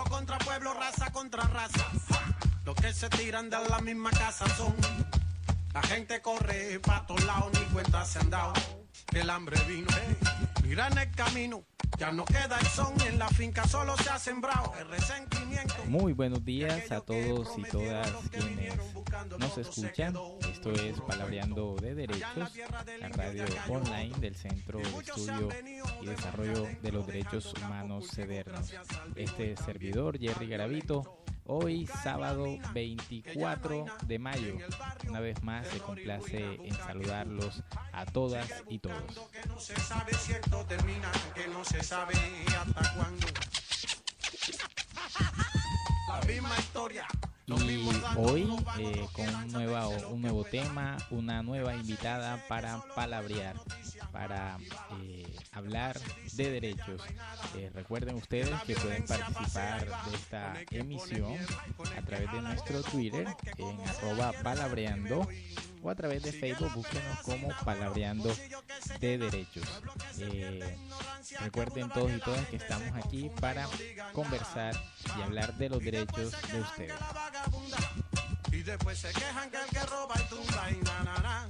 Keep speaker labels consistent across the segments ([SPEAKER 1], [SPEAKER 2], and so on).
[SPEAKER 1] Pueblo contra pueblo, raza contra raza. Los que se tiran de la misma casa son. La gente corre pa' todos lados, ni cuenta se han dado. El hambre vino, mira en el camino. Ya no queda el son, en la finca solo se ha sembrado el resentimiento.
[SPEAKER 2] Muy buenos días a todos y todas quienes nos escuchan. Esto es Palabreando de Derechos, la radio online del Centro de Estudio y Desarrollo de los Derechos Humanos Sedernos. Este servidor, Jerry Garavito, hoy sábado 24 de mayo. Una vez más se complace en saludarlos a todas y todos.
[SPEAKER 1] Que no se sabe si esto termina, que no se sabe hasta cuándo. La misma historia.
[SPEAKER 2] Y hoy con un nuevo tema, una nueva invitada para palabrear, para hablar de derechos. Recuerden ustedes que pueden participar de esta emisión a través de nuestro Twitter en @palabreando o a través de Facebook, búsquenos como Palabreando de Derechos. Recuerden todos y todas que estamos aquí para conversar y hablar de los derechos de ustedes.
[SPEAKER 1] Y después se quejan que el que roba y tumba y na na na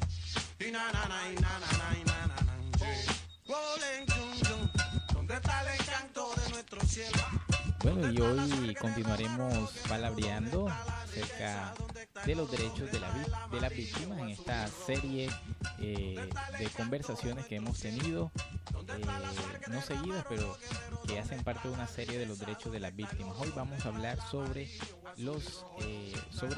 [SPEAKER 1] y na na na y na na na y na na na. ¿Dónde está el encanto de nuestro cielo?
[SPEAKER 2] Bueno, y hoy continuaremos palabreando acerca de los derechos de las víctimas en esta serie de conversaciones que hemos tenido, no seguidas, pero que hacen parte de una serie de los derechos de las víctimas. Hoy vamos a hablar sobre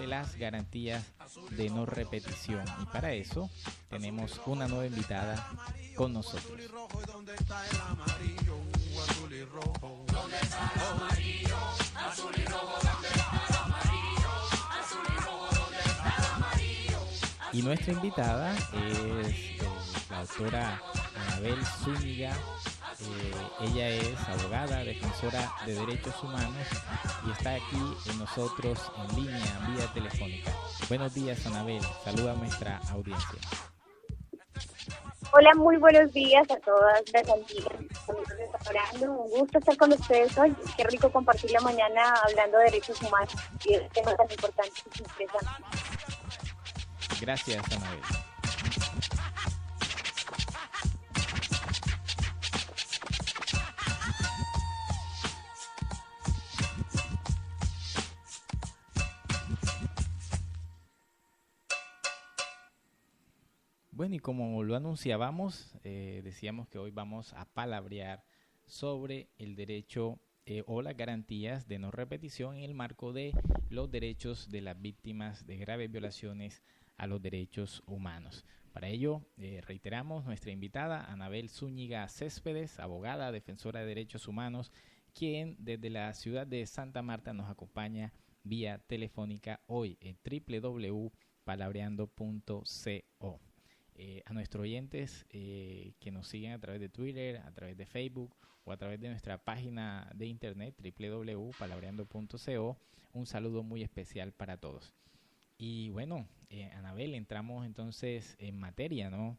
[SPEAKER 2] las garantías de no repetición, y para eso tenemos una nueva invitada con nosotros.
[SPEAKER 1] ¿Dónde está el amarillo, azul y rojo? ¿Dónde está el amarillo, azul y rojo? ¿Dónde está el amarillo, azul y rojo? ¿Dónde está el amarillo?
[SPEAKER 2] Y nuestra invitada es la doctora Anabel Zúñiga. Ella es abogada, defensora de derechos humanos y está aquí en nosotros en línea, vía telefónica. Buenos días, Anabel. Saluda a nuestra audiencia.
[SPEAKER 3] Hola, muy buenos días a todas las amigas. Un gusto estar con ustedes hoy. Qué rico compartir la mañana hablando de derechos humanos y de temas tan importantes y interesantes.
[SPEAKER 2] Gracias, Anabel. Bueno, y como lo anunciábamos, decíamos que hoy vamos a palabrear sobre el derecho o las garantías de no repetición en el marco de los derechos de las víctimas de graves violaciones a los derechos humanos. Para ello, reiteramos nuestra invitada, Anabel Zúñiga Céspedes, abogada, defensora de derechos humanos, quien desde la ciudad de Santa Marta nos acompaña vía telefónica hoy en www.palabreando.co. A nuestros oyentes que nos siguen a través de Twitter, a través de Facebook o a través de nuestra página de internet www.palabreando.co, un saludo muy especial para todos. Y bueno, Anabel, entramos entonces en materia, ¿no?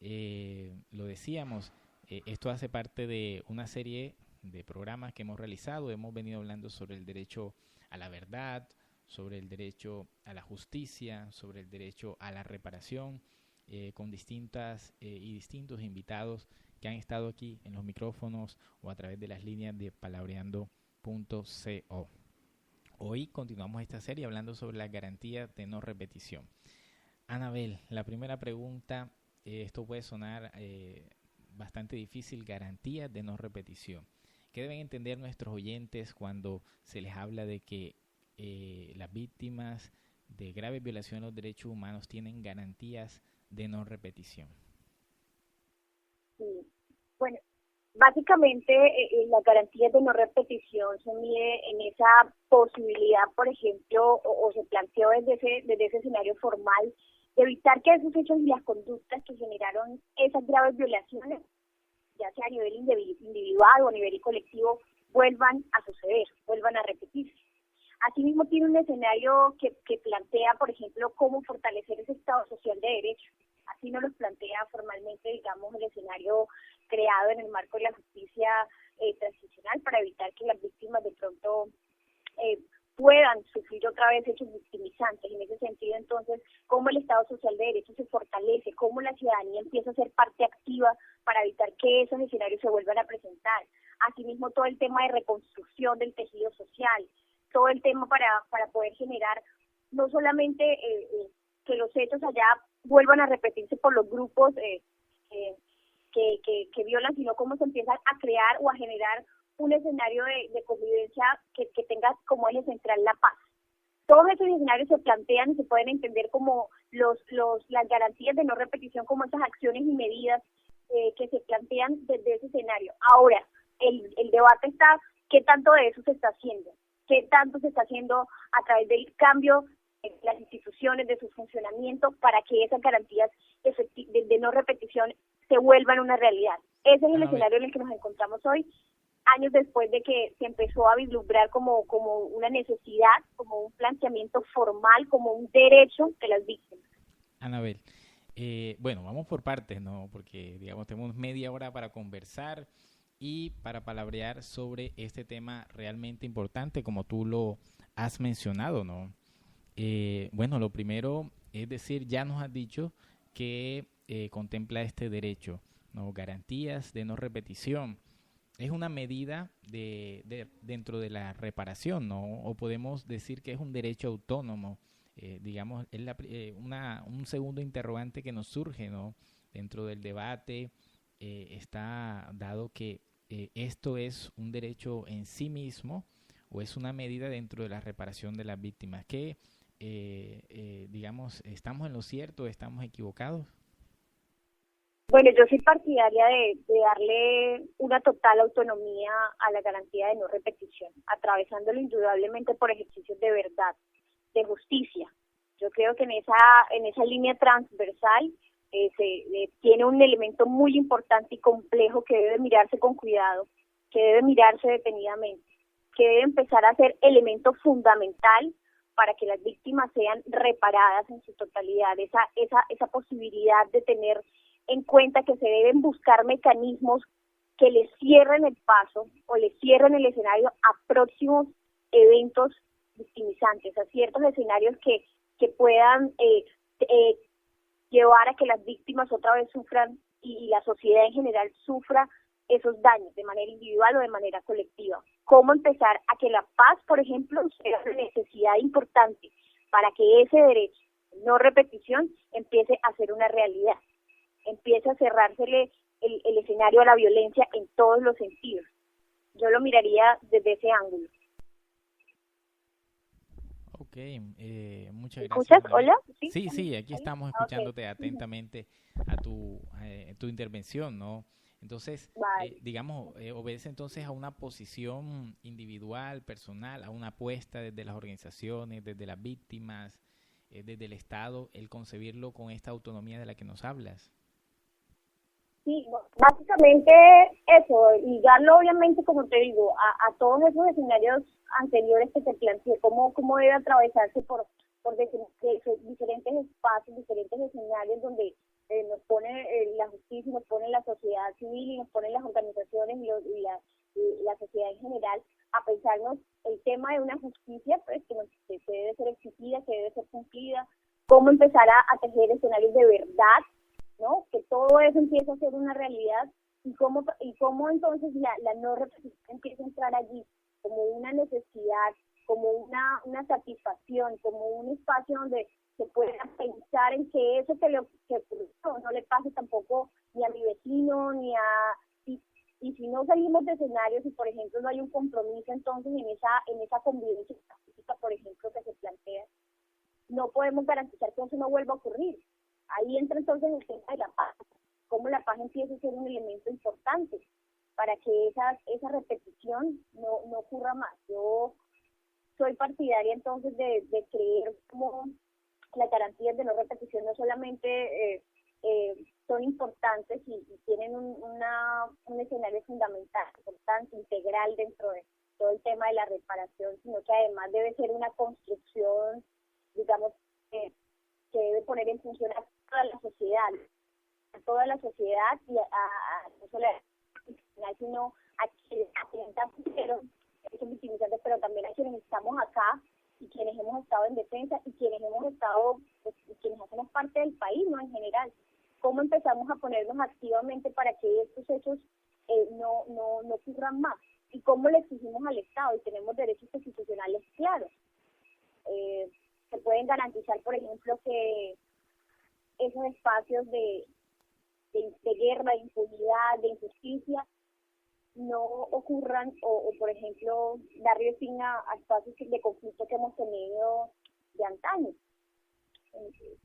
[SPEAKER 2] Lo decíamos, esto hace parte de una serie de programas que hemos realizado. Hemos venido hablando sobre el derecho a la verdad, sobre el derecho a la justicia, sobre el derecho a la reparación, con distintos invitados que han estado aquí en los micrófonos o a través de las líneas de palabreando.co. Hoy continuamos esta serie hablando sobre las garantías de no repetición. Anabel, la primera pregunta, esto puede sonar bastante difícil, garantías de no repetición. ¿Qué deben entender nuestros oyentes cuando se les habla de que las víctimas de graves violaciones de los derechos humanos tienen garantías de no repetición?
[SPEAKER 3] Sí. Bueno, básicamente las garantías de no repetición se mide en esa posibilidad, por ejemplo, o se planteó desde ese escenario formal, de evitar que esos hechos y las conductas que generaron esas graves violaciones, ya sea a nivel individual o a nivel colectivo, vuelvan a suceder, vuelvan a repetirse. Asimismo, tiene un escenario que plantea, por ejemplo, cómo fortalecer ese Estado social de derecho. Así nos lo plantea formalmente, digamos, el escenario creado en el marco de la justicia transicional para evitar que las víctimas de pronto otra vez hechos victimizantes. En ese sentido, entonces, cómo el Estado Social de Derecho se fortalece, cómo la ciudadanía empieza a ser parte activa para evitar que esos escenarios se vuelvan a presentar. Asimismo, todo el tema de reconstrucción del tejido social, todo el tema para poder generar no solamente que los hechos allá vuelvan a repetirse por los grupos que violan, sino cómo se empiezan a crear o a generar un escenario de convivencia que tenga como eje central la paz. Todos esos escenarios se plantean y se pueden entender como las garantías de no repetición, como esas acciones y medidas que se plantean desde ese escenario. Ahora, el debate está qué tanto de eso se está haciendo, qué tanto se está haciendo a través del cambio de las instituciones, de su funcionamiento, para que esas garantías de no repetición se vuelvan una realidad. Ese es el escenario en el que nos encontramos hoy, años después de que se empezó a vislumbrar como una necesidad, como un planteamiento formal, como un derecho de las víctimas.
[SPEAKER 2] Anabel, bueno, vamos por partes, ¿no? Porque, digamos, tenemos media hora para conversar y para palabrear sobre este tema realmente importante, como tú lo has mencionado, ¿no? Bueno, lo primero es decir, ya nos has dicho que contempla este derecho, ¿no? Garantías de no repetición. Es una medida dentro de la reparación, ¿no? O podemos decir que es un derecho autónomo. Digamos, es un segundo interrogante que nos surge, ¿no? Dentro del debate está dado que esto es un derecho en sí mismo o es una medida dentro de la reparación de las víctimas. Que, digamos, ¿estamos en lo cierto o estamos equivocados?
[SPEAKER 3] Bueno, yo soy partidaria de darle una total autonomía a la garantía de no repetición, atravesándolo indudablemente por ejercicios de verdad, de justicia. Yo creo que en esa línea transversal tiene un elemento muy importante y complejo que debe mirarse con cuidado, que debe mirarse detenidamente, que debe empezar a ser elemento fundamental para que las víctimas sean reparadas en su totalidad. Esa posibilidad de tener en cuenta que se deben buscar mecanismos que les cierren el paso o les cierren el escenario a próximos eventos victimizantes, a ciertos escenarios que puedan llevar a que las víctimas otra vez sufran y la sociedad en general sufra esos daños de manera individual o de manera colectiva. ¿Cómo empezar a que la paz, por ejemplo, sea una necesidad importante para que ese derecho, no repetición, empiece a ser una realidad? Empieza a cerrársele el escenario a la violencia en todos los sentidos. Yo lo miraría desde ese ángulo.
[SPEAKER 2] Ok, muchas gracias.
[SPEAKER 3] ¿Escuchas? ¿Hola?
[SPEAKER 2] Sí, aquí estamos escuchándote atentamente a tu intervención, ¿no? Entonces,
[SPEAKER 3] vale.
[SPEAKER 2] Digamos, obedece entonces a una posición individual, personal, a una apuesta desde las organizaciones, desde las víctimas, desde el Estado, el concebirlo con esta autonomía de la que nos hablas.
[SPEAKER 3] Sí, básicamente eso, ligarlo obviamente, como te digo, a todos esos escenarios anteriores que te planteé, cómo debe atravesarse por diferentes espacios, diferentes escenarios donde nos pone la justicia, nos pone la sociedad civil y nos ponen las organizaciones y la sociedad en general a pensarnos el tema de una justicia pues que debe ser exigida, que debe ser cumplida, cómo empezar a tejer escenarios de verdad, ¿no? Que todo eso empieza a ser una realidad y cómo entonces la no repetición empieza a entrar allí como una necesidad, como una satisfacción, como un espacio donde se pueda pensar en que eso que ocurrió no le pase tampoco ni a mi vecino, y si no salimos de escenarios y, por ejemplo, no hay un compromiso entonces en esa convivencia pacífica, por ejemplo, que se plantea, no podemos garantizar que eso no vuelva a ocurrir. Ahí entra entonces el tema de la paz, cómo la paz empieza a ser un elemento importante para que esa repetición no ocurra más. Yo soy partidaria entonces de creer como las garantías de no repetición no solamente son importantes y tienen un escenario fundamental, importante, integral dentro de todo el tema de la reparación, sino que además debe ser una construcción, digamos, que debe poner en función a toda la sociedad y no solo sino a quienes sufrieron esos victimizantes, pero también a quienes estamos acá y quienes hemos estado en defensa y quienes hemos estado, pues, y quienes hacemos parte del país, ¿no? En general, cómo empezamos a ponernos activamente para que estos hechos no ocurran más, y cómo le exigimos al Estado, y tenemos derechos constitucionales claros. Se pueden garantizar, por ejemplo, que esos espacios de guerra, de impunidad, de injusticia, no ocurran, o por ejemplo, darle fin a espacios de conflicto que hemos tenido de antaño.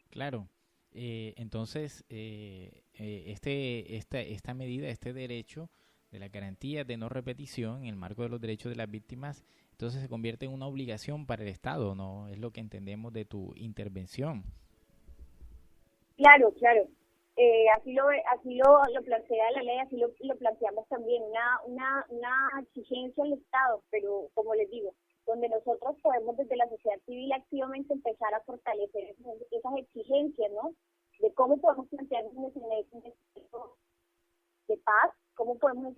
[SPEAKER 2] Claro. Entonces, esta medida, este derecho de la garantía de no repetición en el marco de los derechos de las víctimas, entonces se convierte en una obligación para el Estado, ¿no? Es lo que entendemos de tu intervención.
[SPEAKER 3] Claro. Así lo plantea la ley, así lo planteamos también, una exigencia al Estado, pero como les digo, donde nosotros podemos desde la sociedad civil activamente empezar a fortalecer esas exigencias, ¿no? De cómo podemos plantear un escenario de paz, cómo podemos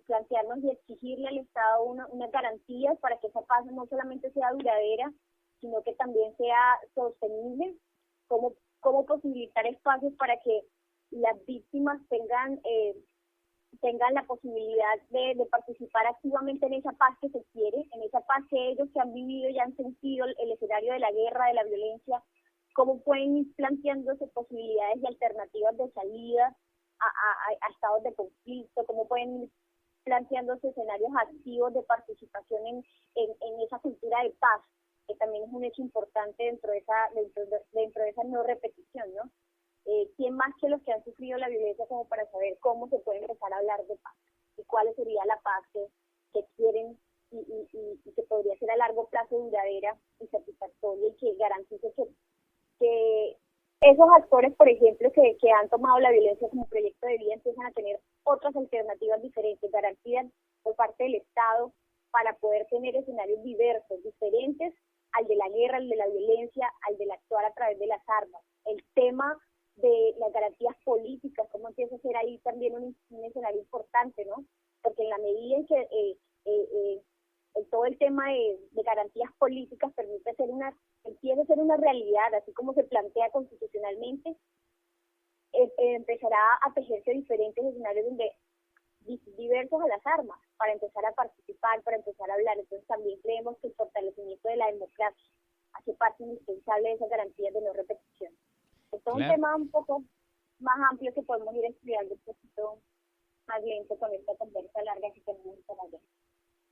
[SPEAKER 3] plantearnos y exigirle al Estado unas garantías para que esa paz no solamente sea duradera, sino que también sea sostenible, cómo posibilitar espacios para que las víctimas tengan la posibilidad de participar activamente en esa paz que se quiere, en esa paz que ellos que han vivido y han sentido el escenario de la guerra, de la violencia, cómo pueden ir planteándose posibilidades y alternativas de salida a estados de conflicto, cómo pueden ir planteándose escenarios activos de participación en esa cultura de paz, que también es un hecho importante dentro de esa no repetición, ¿no? ¿Quién más que los que han sufrido la violencia como para saber cómo se puede empezar a hablar de paz y cuál sería la paz que quieren y que podría ser a largo plazo duradera y satisfactoria y que garantice que esos actores, por ejemplo, que han tomado la violencia como proyecto de vida empiezan a tener otras alternativas diferentes, garantías por parte del Estado para poder tener escenarios diversos, diferentes al de la guerra, al de la violencia, al del actuar a través de las armas. El tema de las garantías políticas, cómo empieza a ser ahí también un escenario importante, ¿no? Porque en la medida en que todo el tema de garantías políticas empieza a ser una realidad, así como se plantea constitucionalmente, empezará a tejerse diferentes escenarios diversos a las armas, para empezar a participar, para empezar a hablar. Entonces también creemos que el fortalecimiento de la democracia hace parte indispensable de esas garantías de no repetición. Es todo un tema un poco más amplio que podemos ir estudiando un poquito más lento con esta conversa larga que tenemos para allá.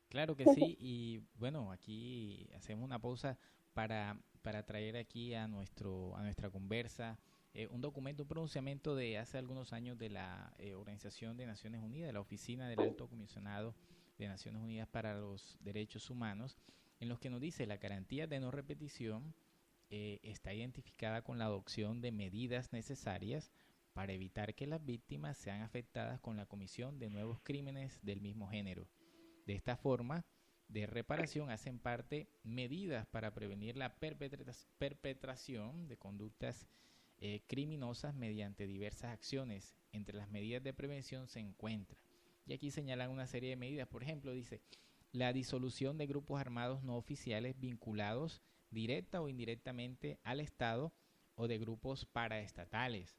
[SPEAKER 2] Claro que sí, y bueno, aquí hacemos una pausa para traer aquí a nuestra conversa un documento, un pronunciamiento de hace algunos años de la Organización de Naciones Unidas, la Oficina del Alto Comisionado de Naciones Unidas para los Derechos Humanos, en los que nos dice la garantía de no repetición está identificada con la adopción de medidas necesarias para evitar que las víctimas sean afectadas con la comisión de nuevos crímenes del mismo género. De esta forma de reparación hacen parte medidas para prevenir la perpetración de conductas criminosas mediante diversas acciones. Entre las medidas de prevención se encuentra, y aquí señalan una serie de medidas, por ejemplo, dice, la disolución de grupos armados no oficiales vinculados directa o indirectamente al Estado o de grupos paraestatales.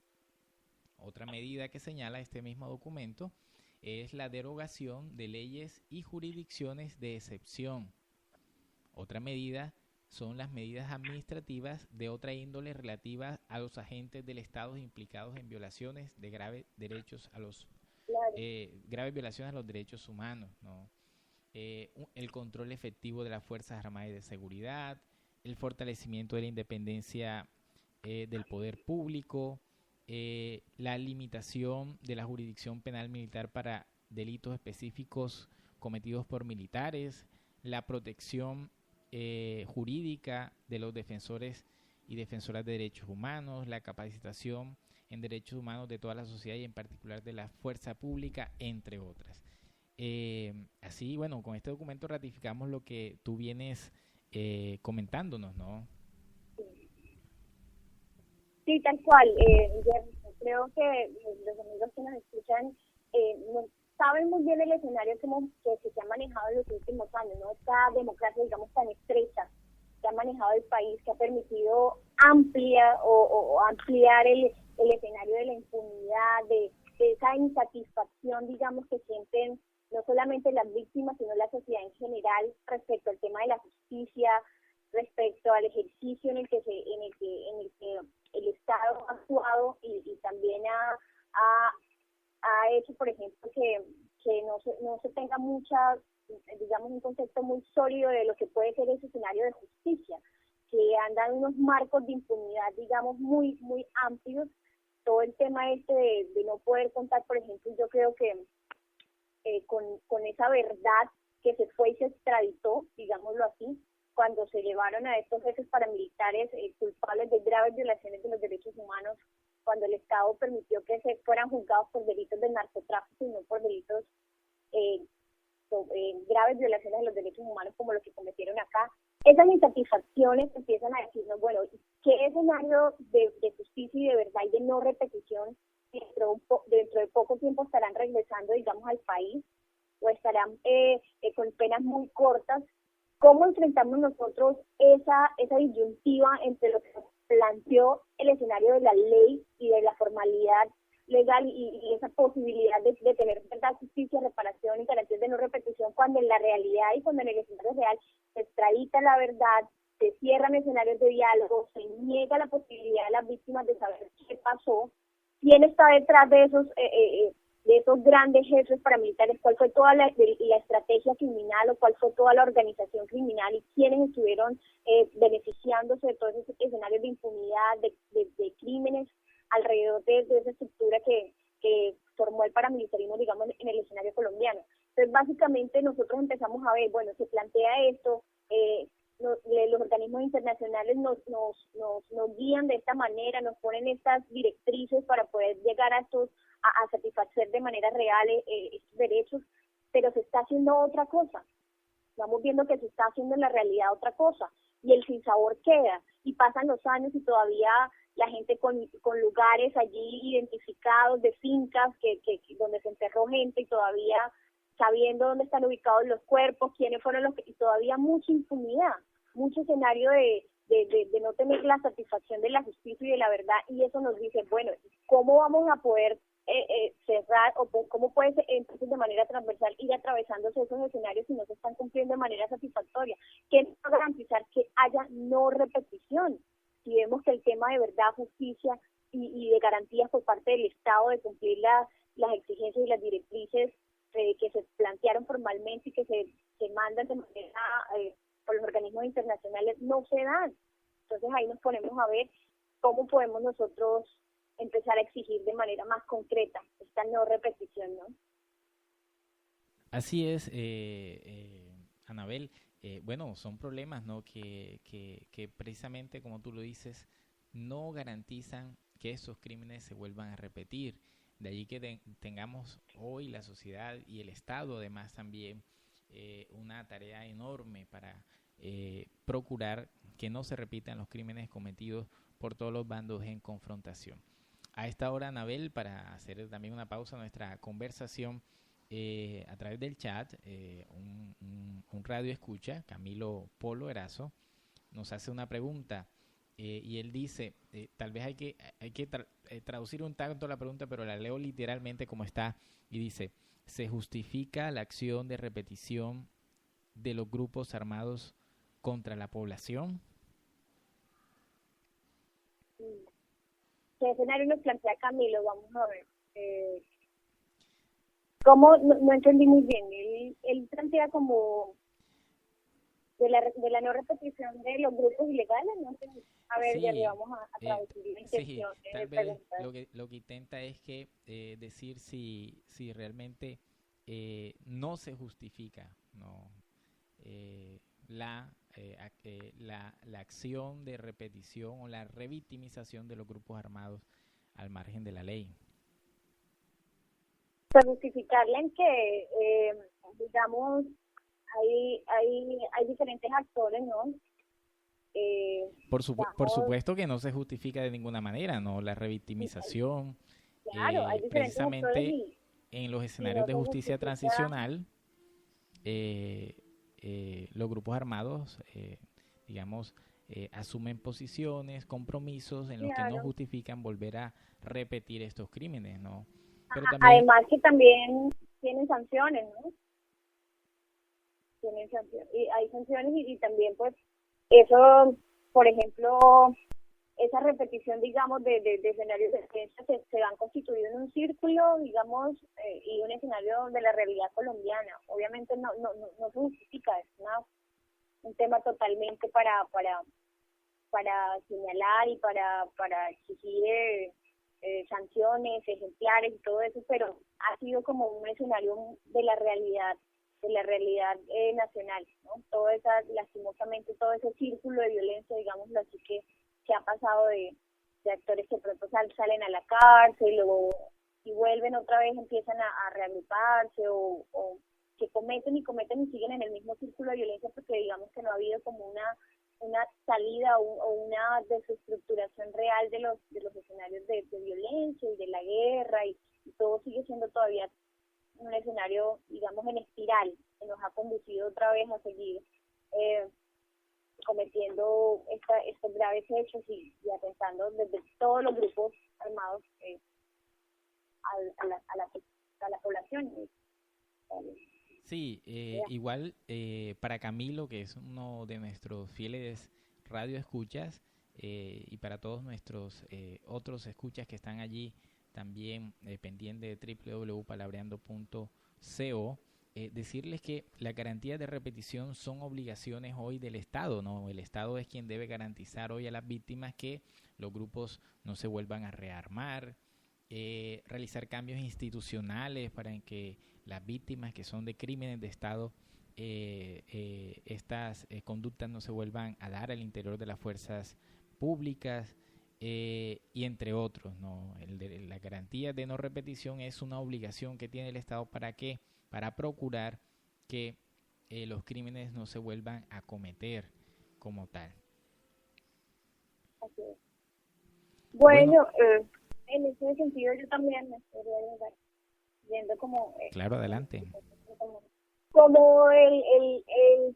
[SPEAKER 2] Otra medida que señala este mismo documento es la derogación de leyes y jurisdicciones de excepción. Otra medida son las medidas administrativas de otra índole relativas a los agentes del Estado implicados en violaciones de graves violaciones a los derechos humanos, ¿no? El control efectivo de las Fuerzas Armadas y de Seguridad, el fortalecimiento de la independencia del poder público, la limitación de la jurisdicción penal militar para delitos específicos cometidos por militares, la protección jurídica de los defensores y defensoras de derechos humanos, la capacitación en derechos humanos de toda la sociedad y en particular de la fuerza pública, entre otras. Así, bueno, con este documento ratificamos lo que tú vienes comentándonos, ¿no?
[SPEAKER 3] Sí, tal cual. Creo que los amigos que nos escuchan no saben muy bien el escenario que se ha manejado en los últimos años, ¿no? Esta democracia, digamos, tan estrecha, que ha manejado el país, que ha permitido ampliar el escenario de la impunidad, de esa insatisfacción, digamos, que sienten no solamente las víctimas, sino la sociedad en general respecto al tema de la justicia, respecto al ejercicio en el que el Estado ha actuado y también ha hecho, por ejemplo, que no se tenga digamos, un concepto muy sólido de lo que puede ser ese escenario de justicia, que han dado unos marcos de impunidad, digamos, muy, muy amplios. Todo el tema de no poder contar, por ejemplo, yo creo que con esa verdad que se fue y se extraditó, digámoslo así, cuando se llevaron a estos jefes paramilitares culpables de graves violaciones de los derechos humanos, cuando el Estado permitió que se fueran juzgados por delitos de narcotráfico y no por delitos graves violaciones de los derechos humanos como los que cometieron acá. Esas insatisfacciones empiezan a decirnos, bueno, ¿qué escenario de justicia y de verdad y de no repetición dentro de poco tiempo estarán regresando, digamos, al país o estarán con penas muy cortas? ¿Cómo enfrentamos nosotros esa disyuntiva entre lo que nos planteó el escenario de la ley y de la formalidad legal y esa posibilidad de tener verdad, justicia, reparación y garantías de no repetición, cuando en la realidad y cuando en el escenario real se extradita la verdad, se cierran escenarios de diálogo, se niega la posibilidad de las víctimas de saber qué pasó, quién está detrás de esos grandes jefes paramilitares, cuál fue toda la estrategia criminal o cuál fue toda la organización criminal y quiénes estuvieron beneficiándose de todos esos escenarios de impunidad, de crímenes alrededor de esa estructura que formó el paramilitarismo, digamos, en el escenario colombiano. Entonces, básicamente, nosotros empezamos a ver, bueno, se plantea esto, los organismos internacionales nos guían de esta manera, nos ponen estas directrices para poder llegar a satisfacer de manera real estos derechos, pero se está haciendo otra cosa. Vamos viendo que se está haciendo en la realidad otra cosa, y el sinsabor queda, y pasan los años y todavía la gente con lugares allí identificados de fincas donde se enterró gente y todavía sabiendo dónde están ubicados los cuerpos, quiénes fueron y todavía mucha impunidad, mucho escenario de no tener la satisfacción de la justicia y de la verdad, y eso nos dice, bueno, ¿cómo vamos a poder cerrar o cómo puede ser, entonces de manera transversal ir atravesándose esos escenarios si no se están cumpliendo de manera satisfactoria? ¿Qué nos va a garantizar que haya no repetición? Si vemos que el tema de verdad, justicia y de garantías por parte del Estado de cumplir las exigencias y las directrices que se plantearon formalmente y que se mandan de manera por los organismos internacionales no se dan. Entonces ahí nos ponemos a ver cómo podemos nosotros empezar a exigir de manera más concreta esta no repetición, ¿no?
[SPEAKER 2] Así es, Anabel. Bueno, son problemas, ¿no? que precisamente, como tú lo dices, no garantizan que esos crímenes se vuelvan a repetir. De allí que tengamos hoy la sociedad y el Estado, además, también una tarea enorme para procurar que no se repitan los crímenes cometidos por todos los bandos en confrontación. A esta hora, Anabel, para hacer también una pausa a nuestra conversación, a través del chat, un radio escucha, Camilo Polo Erazo, nos hace una pregunta y él dice, tal vez hay que traducir un tanto la pregunta, pero la leo literalmente como está, y dice: ¿se justifica la acción de repetición de los grupos armados contra la población?
[SPEAKER 3] ¿Qué escenario nos plantea Camilo? Vamos a ver. ¿Cómo? No entendí muy bien. Él plantea como de la no repetición de los grupos ilegales, ¿no? A ver, sí, ya le vamos a traducir la intención.
[SPEAKER 2] Sí, tal vez lo que intenta es que decir si realmente no se justifica, ¿no? La acción de repetición o la revictimización de los grupos armados al margen de la ley.
[SPEAKER 3] Para justificarla en que, digamos, hay diferentes actores, ¿no?
[SPEAKER 2] Por supuesto que no se justifica de ninguna manera, ¿no? La revictimización,
[SPEAKER 3] claro, hay
[SPEAKER 2] precisamente en los escenarios de justicia transicional, los grupos armados, digamos, asumen posiciones, compromisos en los que no justifican volver a repetir estos crímenes, ¿no? Pero también,
[SPEAKER 3] además que también tienen sanciones, ¿no? Tienen sanciones, y hay sanciones y también pues eso, por ejemplo, esa repetición, digamos, de escenarios de violencia se van constituido en un círculo, digamos, y un escenario de la realidad colombiana. Obviamente no se justifica, es un tema totalmente para señalar y para exigir sanciones ejemplares y todo eso, pero ha sido como un escenario de la realidad nacional, ¿no? Lastimosamente todo ese círculo de violencia, digámoslo así, que se ha pasado de actores que pronto salen a la cárcel y vuelven otra vez, empiezan a reagruparse o que cometen y siguen en el mismo círculo de violencia porque digamos que no ha habido como una salida o una desestructuración real de los escenarios de violencia y de la guerra y todo sigue siendo todavía un escenario, digamos, en espiral, que nos ha conducido otra vez a seguir cometiendo estos graves hechos y atentando desde todos los grupos armados a la población.
[SPEAKER 2] Sí, igual para Camilo, que es uno de nuestros fieles radioescuchas, y para todos nuestros otros escuchas que están allí también pendientes de www.palabreando.co, decirles que las garantías de repetición son obligaciones hoy del Estado, ¿no? El Estado es quien debe garantizar hoy a las víctimas que los grupos no se vuelvan a rearmar, realizar cambios institucionales para que las víctimas que son de crímenes de Estado, estas conductas no se vuelvan a dar al interior de las fuerzas públicas, y entre otros, ¿no? La garantía de no repetición es una obligación que tiene el Estado para procurar que los crímenes no se vuelvan a cometer como tal.
[SPEAKER 3] Así es. Bueno, en ese sentido yo también me estaría viendo como...
[SPEAKER 2] claro, adelante.
[SPEAKER 3] Como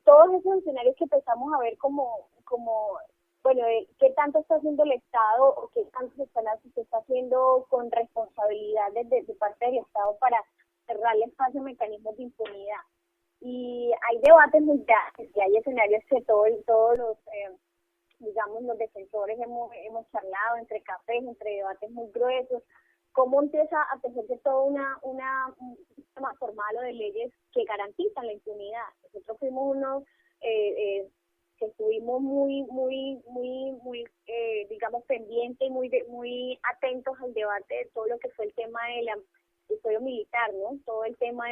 [SPEAKER 3] todos esos escenarios que empezamos a ver como bueno, qué tanto está haciendo el Estado o qué tanto se está haciendo con responsabilidad de parte del Estado para cerrarle espacio a mecanismos de impunidad. Y hay debates muy grandes y hay escenarios que todos los, digamos, los defensores hemos charlado entre cafés, entre debates muy gruesos, cómo empieza a tejerse todo un sistema formal o de leyes que garantizan la impunidad. Nosotros fuimos unos que estuvimos muy digamos pendientes y muy atentos al debate de todo lo que fue el tema del episodio militar, ¿no? Todo el tema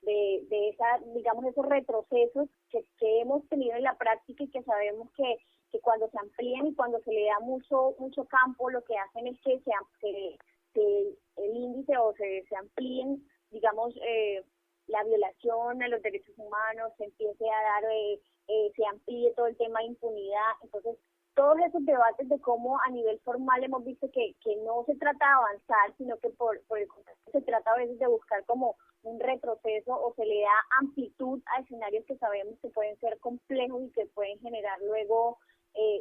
[SPEAKER 3] de esa, digamos, esos retrocesos que hemos tenido en la práctica y que sabemos que cuando se amplían y cuando se le da mucho campo, lo que hacen es que el índice o se amplíen, digamos, la violación a los derechos humanos, se empiece a dar, se amplíe todo el tema de impunidad. Entonces, todos esos debates de cómo a nivel formal hemos visto que no se trata de avanzar, sino que por el contrario se trata a veces de buscar como un retroceso o se le da amplitud a escenarios que sabemos que pueden ser complejos y que pueden generar luego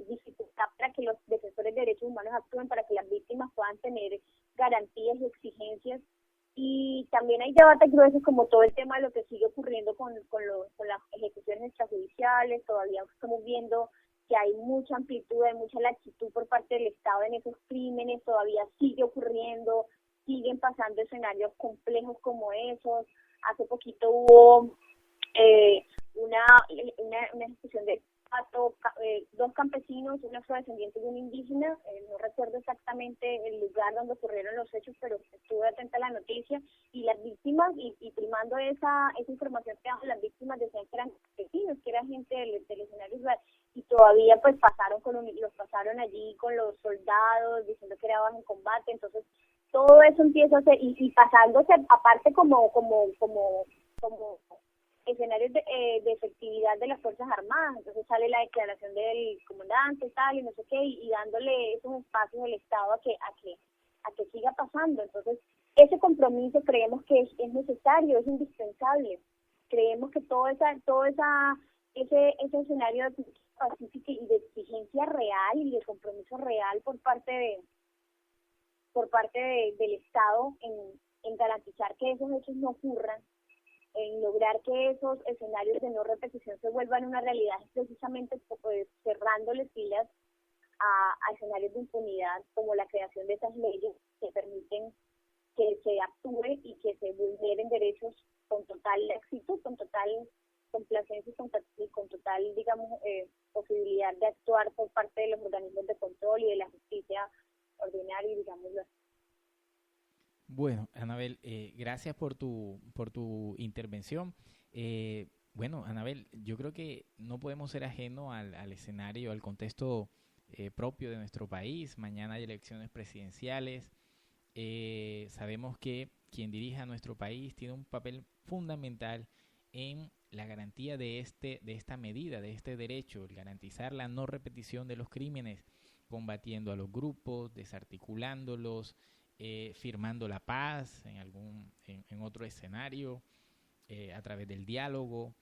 [SPEAKER 3] dificultad para que los defensores de derechos humanos actúen, para que las víctimas puedan tener garantías y exigencias. Y también hay debates gruesos como todo el tema de lo que sigue ocurriendo con las ejecuciones extrajudiciales. Todavía estamos viendo que hay mucha amplitud, hay mucha laxitud por parte del Estado en esos crímenes, todavía sigue ocurriendo, siguen pasando escenarios complejos como esos. Hace poquito hubo una ejecución de dos campesinos, uno fue descendiente de un indígena, no recuerdo exactamente el lugar donde ocurrieron los hechos, pero estuve atenta a la noticia, y las víctimas, y primando esa información que daban las víctimas, decían que eran campesinos, que era gente del escenario rural, y todavía pues los pasaron allí con los soldados, diciendo que era bajo combate. Entonces todo eso empieza a ser, y pasándose aparte como escenarios de efectividad de las Fuerzas Armadas. Entonces sale la declaración del comandante, tal, y no sé qué, y dándole esos espacios al Estado a que siga pasando. Entonces, ese compromiso creemos que es necesario, es indispensable. Creemos que ese escenario pacífica y de exigencia real y de compromiso real por parte del Estado en garantizar que esos hechos no ocurran, en lograr que esos escenarios de no repetición se vuelvan una realidad, precisamente cerrándole filas a escenarios de impunidad, como la creación de esas leyes que permiten que se actúe y que se vulneren derechos con total éxito, con total complacencia y con total, digamos, posibilidad de actuar por parte de los organismos de control y de la justicia ordinaria, digámoslo así.
[SPEAKER 2] Bueno, Anabel, gracias por tu intervención. Bueno, Anabel, yo creo que no podemos ser ajeno al escenario, al contexto propio de nuestro país. Mañana hay elecciones presidenciales. Sabemos que quien dirige a nuestro país tiene un papel fundamental en la garantía de esta medida, de este derecho, el garantizar la no repetición de los crímenes, combatiendo a los grupos, desarticulándolos, firmando la paz en otro escenario, a través del diálogo,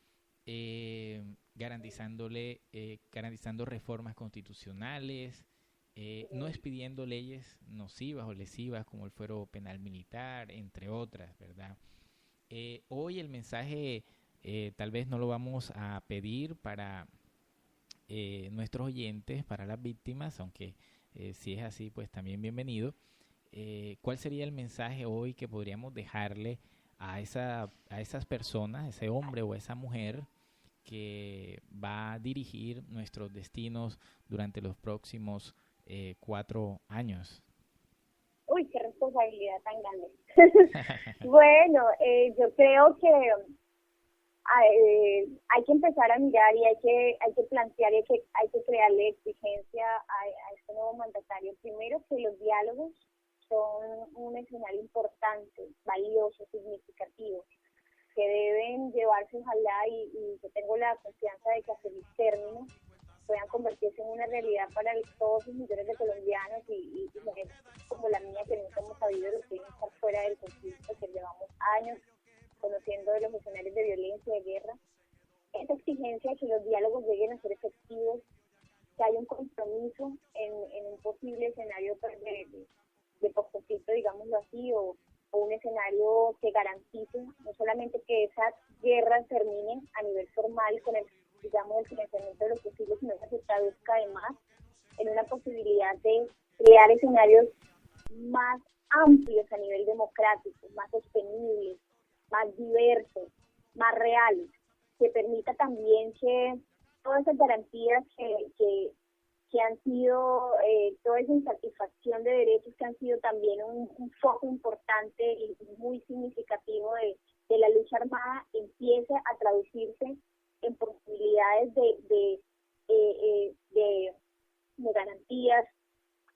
[SPEAKER 2] garantizando reformas constitucionales, no expidiendo leyes nocivas o lesivas como el fuero penal militar, entre otras, ¿verdad? Hoy el mensaje tal vez no lo vamos a pedir para nuestros oyentes, para las víctimas, aunque si es así, pues también bienvenido. ¿Cuál sería el mensaje hoy que podríamos dejarle a esas personas, a ese hombre o a esa mujer que va a dirigir nuestros destinos durante los próximos 4 años?
[SPEAKER 3] Uy, qué responsabilidad tan grande. Bueno, yo creo que hay que empezar a mirar y hay que plantear y hay que crearle exigencia a este nuevo mandatario. Primero, que los diálogos son un escenario importante, valioso, significativo, que deben llevarse, ojalá, y yo tengo la confianza de que a feliz término puedan convertirse en una realidad para todos los millones de colombianos y mujeres como la mía, que nunca hemos sabido lo que es estar fuera del conflicto, que llevamos años conociendo de los escenarios de violencia, de guerra. Esa exigencia de que los diálogos lleguen a ser efectivos, que haya un compromiso en un posible escenario de post-conflicto, digámoslo así, o un escenario que garantice no solamente que esas guerras terminen a nivel formal con el financiamiento de los posibles, sino que se traduzca además en una posibilidad de crear escenarios más amplios a nivel democrático, más sostenibles, más diversos, más reales, que permita también que todas esas garantías que han sido, toda esa insatisfacción de derechos que han sido también un foco importante y muy significativo de la lucha armada, empiece a traducirse en posibilidades de garantías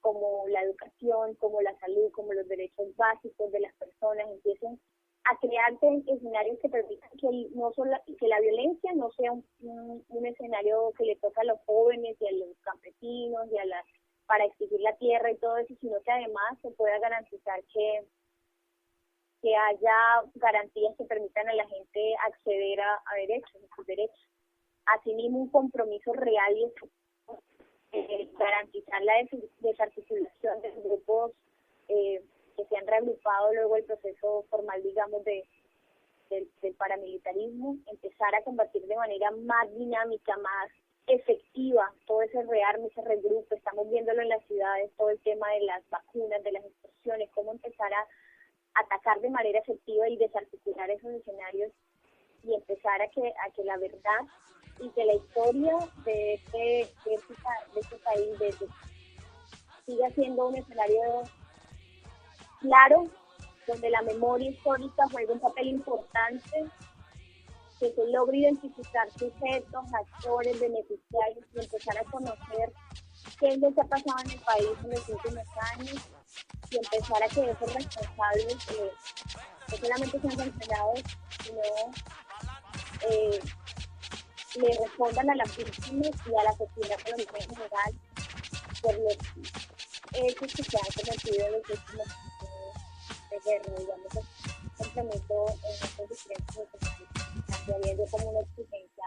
[SPEAKER 3] como la educación, como la salud, como los derechos básicos de las personas, empiecen a crearse escenarios que permitan que la violencia no sea un escenario que le toca a los jóvenes y a los campesinos y para exigir la tierra y todo eso, sino que además se pueda garantizar que haya garantías que permitan a la gente acceder a derechos, a sus derechos. Asimismo, un compromiso real y efectivo, garantizar la desarticulación de los grupos que se han reagrupado luego del proceso formal, digamos, del paramilitarismo, empezar a combatir de manera más dinámica, más efectiva todo ese rearme, ese regrupo. Estamos viéndolo en las ciudades, todo el tema de las vacunas, de las extorsiones, cómo empezar a atacar de manera efectiva y desarticular esos escenarios y empezar a que la verdad y que la historia de este país siga siendo un escenario claro, donde la memoria histórica juega un papel importante, que se logre identificar sujetos, actores, beneficiarios y empezar a conocer qué es lo que ha pasado en el país en los últimos años y empezar a que esos responsables no solamente sean sancionados, sino le respondan a las víctimas y a la sociedad colombiana en general por los hechos que se han cometido en los últimos de guerra, digamos, complemento en estos diferentes escenarios, tanto habiendo como una exigencia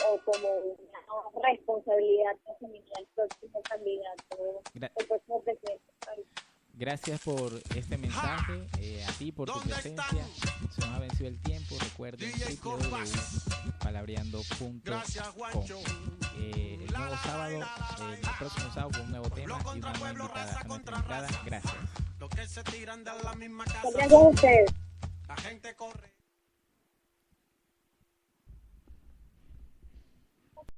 [SPEAKER 3] o como una responsabilidad que asumiría el próximo candidato, el próximo presidente.
[SPEAKER 2] Gracias por este mensaje, a ti por tu presencia. Se nos ha vencido el tiempo. Recuerden www.palabreando.com. El nuevo sábado, el próximo sábado con un nuevo tema y una nueva invitada a nuestra invitada. Gracias.
[SPEAKER 3] Gracias a ustedes.
[SPEAKER 1] La gente corre.